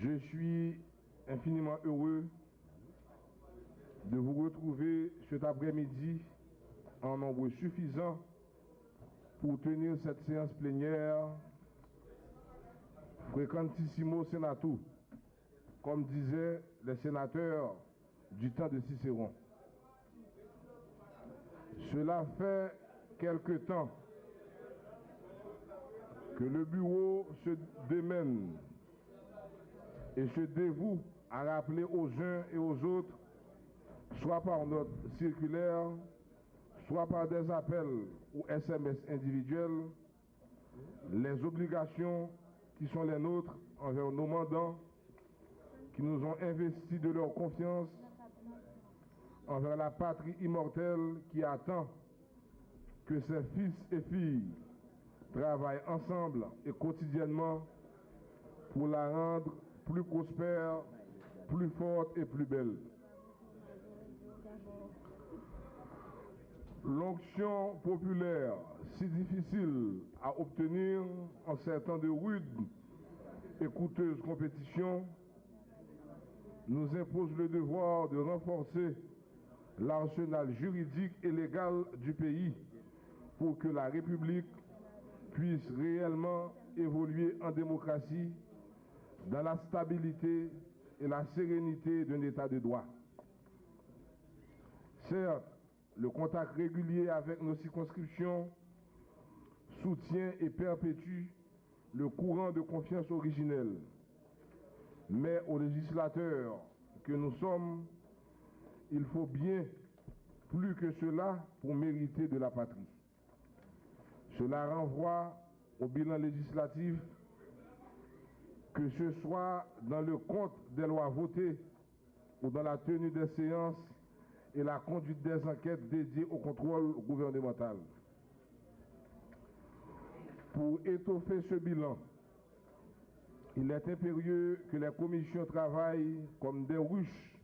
Je suis infiniment heureux de vous retrouver cet après-midi en nombre suffisant pour tenir cette séance plénière Frequentissimo Senatus, comme disaient les sénateurs du temps de Cicéron. Cela fait quelque temps que le bureau se démène et se dévoue à rappeler aux uns et aux autres, soit par notre circulaire, soit par des appels ou SMS individuels, les obligations qui sont les nôtres envers nos mandants, qui nous ont investis de leur confiance, envers la patrie immortelle qui attend que ses fils et filles travaillent ensemble et quotidiennement pour la rendre plus prospère, plus forte et plus belle. L'onction populaire, si difficile à obtenir en ces temps de rude et coûteuse compétition, nous impose le devoir de renforcer l'arsenal juridique et légal du pays pour que la République puisse réellement évoluer en démocratie dans la stabilité et la sérénité d'un état de droit. Certes, le contact régulier avec nos circonscriptions soutient et perpétue le courant de confiance originel. Mais aux législateurs que nous sommes, il faut bien plus que cela pour mériter de la patrie. Cela renvoie au bilan législatif, que ce soit dans le compte des lois votées ou dans la tenue des séances et la conduite des enquêtes dédiées au contrôle gouvernemental. Pour étoffer ce bilan, il est impérieux que les commissions travaillent comme des ruches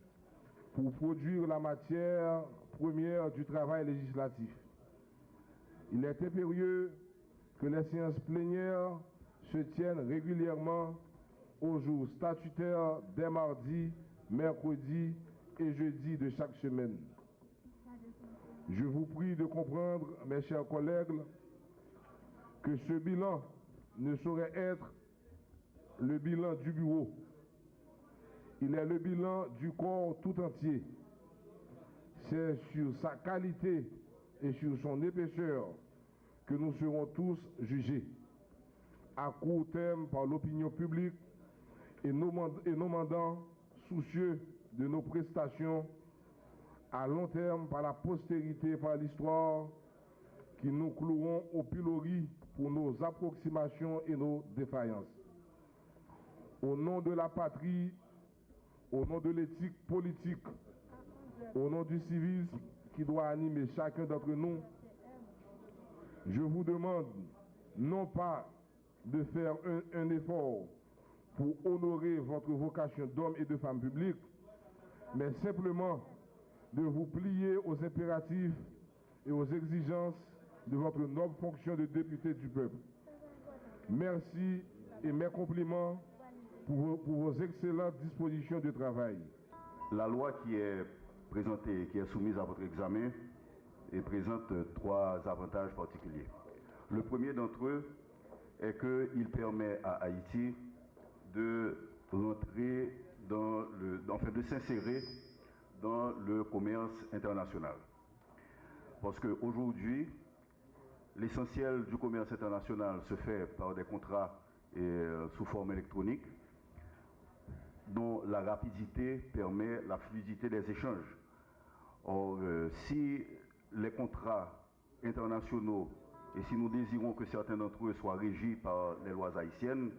pour produire la matière première du travail législatif. Il est impérieux que les séances plénières se tiennent régulièrement aux jours statutaires dès mardi, mercredi et jeudi de chaque semaine. Je vous prie de comprendre, mes chers collègues, que ce bilan ne saurait être le bilan du bureau. Il est le bilan du corps tout entier. C'est sur sa qualité et sur son épaisseur que nous serons tous jugés, à court terme par l'opinion publique et nos mandants soucieux de nos prestations, à long terme par la postérité, par l'histoire, qui nous cloueront au pilori pour nos approximations et nos défaillances. Au nom de la patrie, au nom de l'éthique politique, au nom du civisme qui doit animer chacun d'entre nous, je vous demande non pas de faire un effort pour honorer votre vocation d'homme et de femme publique, mais simplement de vous plier aux impératifs et aux exigences de votre noble fonction de député du peuple. Merci et mes compliments pour vos excellentes dispositions de travail. La loi qui est présentée, qui est soumise à votre examen, présente trois avantages particuliers. Le premier d'entre eux est qu'il permet à Haïti de rentrer de s'insérer dans le commerce international. Parce qu'aujourd'hui, l'essentiel du commerce international se fait par des contrats sous forme électronique, dont la rapidité permet la fluidité des échanges. Or, si les contrats internationaux, et si nous désirons que certains d'entre eux soient régis par les lois haïtiennes,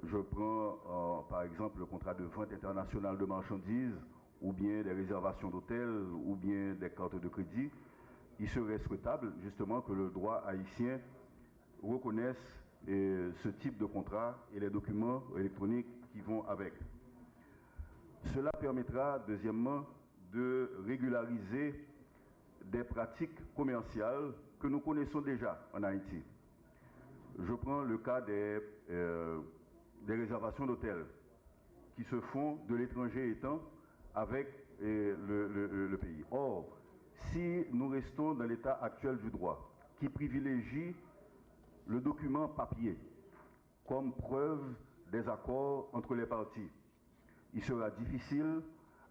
je prends par exemple le contrat de vente internationale de marchandises, ou bien des réservations d'hôtels, ou bien des cartes de crédit, il serait souhaitable justement que le droit haïtien reconnaisse ce type de contrat et les documents électroniques qui vont avec. Cela permettra, deuxièmement, de régulariser des pratiques commerciales que nous connaissons déjà en Haïti. Je prends le cas des réservations d'hôtels. qui se font de l'étranger étant avec le pays. Or, si nous restons dans l'état actuel du droit, qui privilégie le document papier comme preuve des accords entre les parties, il sera difficile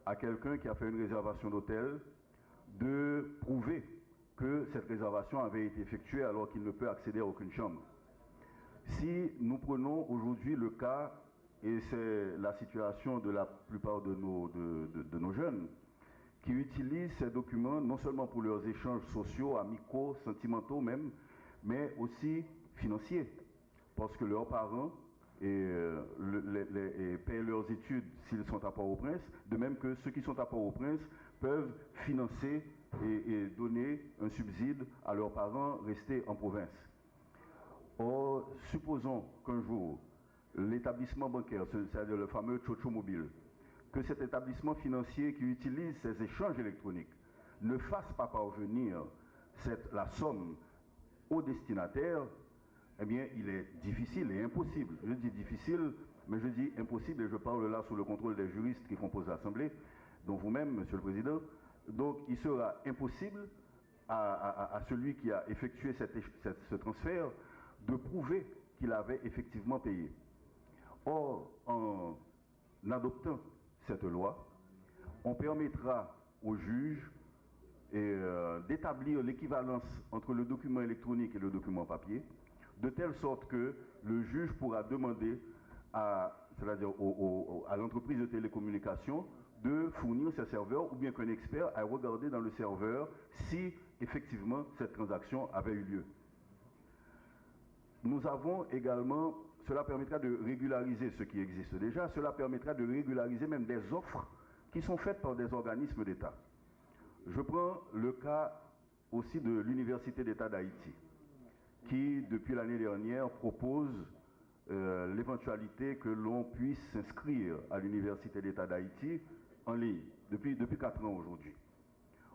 à quelqu'un qui a fait une réservation d'hôtel de prouver que cette réservation avait été effectuée alors qu'il ne peut accéder à aucune chambre. Si nous prenons aujourd'hui le cas, et c'est la situation de la plupart de nos jeunes, qui utilisent ces documents non seulement pour leurs échanges sociaux, amicaux, sentimentaux même, mais aussi financiers, parce que leurs parents paient leurs études s'ils sont à Port-au-Prince, de même que ceux qui sont à Port-au-Prince peuvent financer et donner un subside à leurs parents restés en province. Or, supposons qu'un jour, l'établissement bancaire, c'est-à-dire le fameux Chocho Mobile, que cet établissement financier qui utilise ces échanges électroniques ne fasse pas parvenir la somme au destinataire, eh bien, il est difficile et impossible. Je dis difficile, mais je dis impossible, et je parle là sous le contrôle des juristes qui composent l'Assemblée, dont vous-même, Monsieur le Président. Donc, il sera impossible à celui qui a effectué ce transfert de prouver qu'il avait effectivement payé. Or, en adoptant cette loi, on permettra aux juges d'établir l'équivalence entre le document électronique et le document papier, de telle sorte que le juge pourra demander c'est-à-dire à l'entreprise de télécommunication de fournir ses serveurs ou bien qu'un expert aille regarder dans le serveur si effectivement cette transaction avait eu lieu. Nous avons également, cela permettra de régulariser ce qui existe déjà, cela permettra de régulariser même des offres qui sont faites par des organismes d'État. Je prends le cas aussi de l'Université d'État d'Haïti, qui depuis l'année dernière propose l'éventualité que l'on puisse s'inscrire à l'Université d'État d'Haïti en ligne, depuis 4 ans aujourd'hui.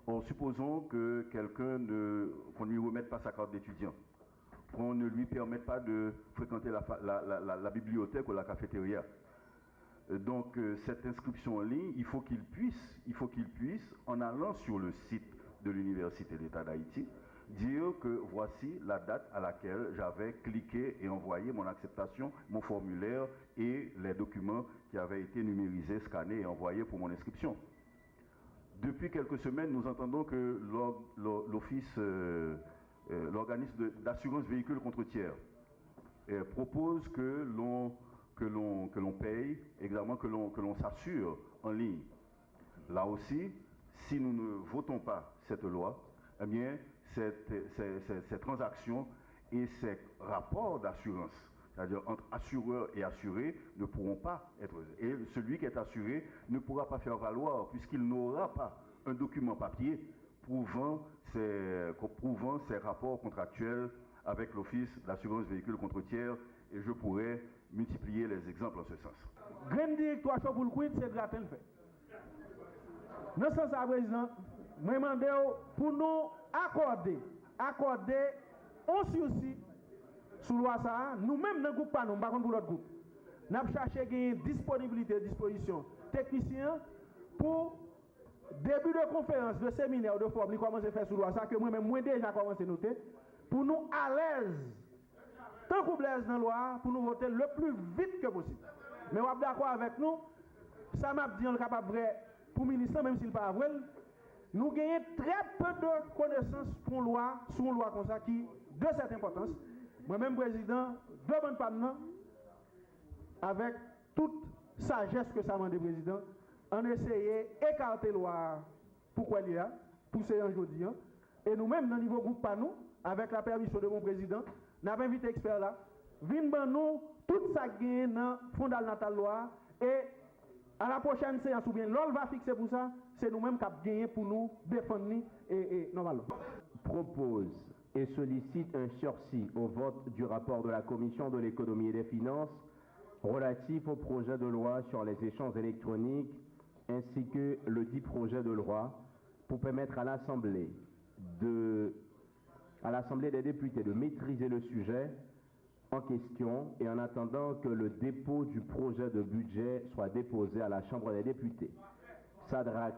Or, supposons que quelqu'un qu'on ne lui remette pas sa carte d'étudiant, qu'on ne lui permette pas de fréquenter la bibliothèque ou la cafétéria. Donc, cette inscription en ligne, il faut qu'il puisse, en allant sur le site de l'Université d'État d'Haïti, dire que voici la date à laquelle j'avais cliqué et envoyé mon acceptation, mon formulaire et les documents qui avaient été numérisés, scannés et envoyés pour mon inscription. Depuis quelques semaines, nous entendons que l'organisme d'assurance véhicule contre tiers propose que l'on paye, également que l'on s'assure en ligne. Là aussi, si nous ne votons pas cette loi, eh bien, ces transactions et ces rapports d'assurance, c'est-à-dire entre assureur et assuré, ne pourront pas être... Et celui qui est assuré ne pourra pas faire valoir, puisqu'il n'aura pas un document papier prouvant ses rapports contractuels avec l'Office d'assurance véhicule contre tiers, et je pourrais multiplier les exemples en ce sens. Grand directoire pour le quid, c'est gratin le fait. Dans ce sens, président, je demande pour nous accorder on sursis sous loi ça, nous-mêmes dans le groupe, pas nous, par contre pour l'autre groupe. Nous avons cherché une disponibilité, disposition technicien pour début de conférence, de séminaire, de forme, nous commençons à faire sous loi ça, que moi-même, moi déjà commencé à noter, pour nous à l'aise, tant qu'on blaise dans la loi, pour nous voter le plus vite que possible. Mais on est d'accord avec nous, ça m'a dit on est capable vrai pour le ministre, même s'il n'est pas vrai, nous gagnons très peu de connaissances pour loi, sur une loi comme ça, qui de cette importance. Moi-même, président, demande pas maintenant, avec toute sagesse que ça m'a dit, président, on essaye d'écarter la loi pourquoi il y a, pour ces aujourd'hui. Et nous-mêmes, dans le niveau groupe, pas nous, avec la permission de mon président, nous avons invité experts là, viennent nous tout ça gagne dans le fondamental loi et à la prochaine séance ou bien l'on va fixer pour ça, c'est nous-mêmes qui avons gagné pour nous défendre et normalement. Propose et sollicite un sursis au vote du rapport de la Commission de l'économie et des finances relatif au projet de loi sur les échanges électroniques ainsi que le dit projet de loi pour permettre à l'Assemblée des députés de maîtriser le sujet en question et en attendant que le dépôt du projet de budget soit déposé à la Chambre des députés. Sadrach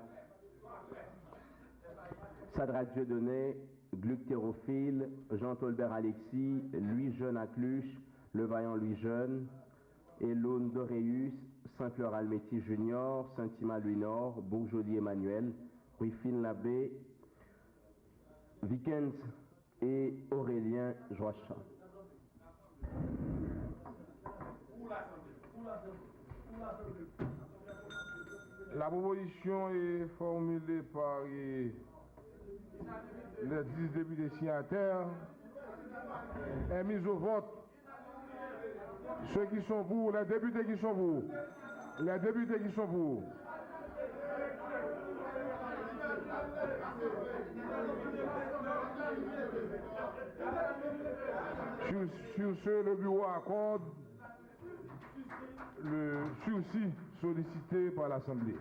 Dieudonné, Gluck Thérophile, Jean Tolbert Alexis, Louis Jeune Acluche, Le Vaillant Louis Jeune, Elone Doréus, Saint-Fleur Almetti Junior, Saint-Ima Louis Nord, Bourjoli Emmanuel, Ruifine Labbé, Vikens et Aurélien Joachim. La proposition est formulée par les 10 députés signataires, est mise au vote. Ceux qui sont pour, les députés qui sont pour, les députés qui sont pour. Sur ce, le bureau accorde le sursis sollicité par l'Assemblée.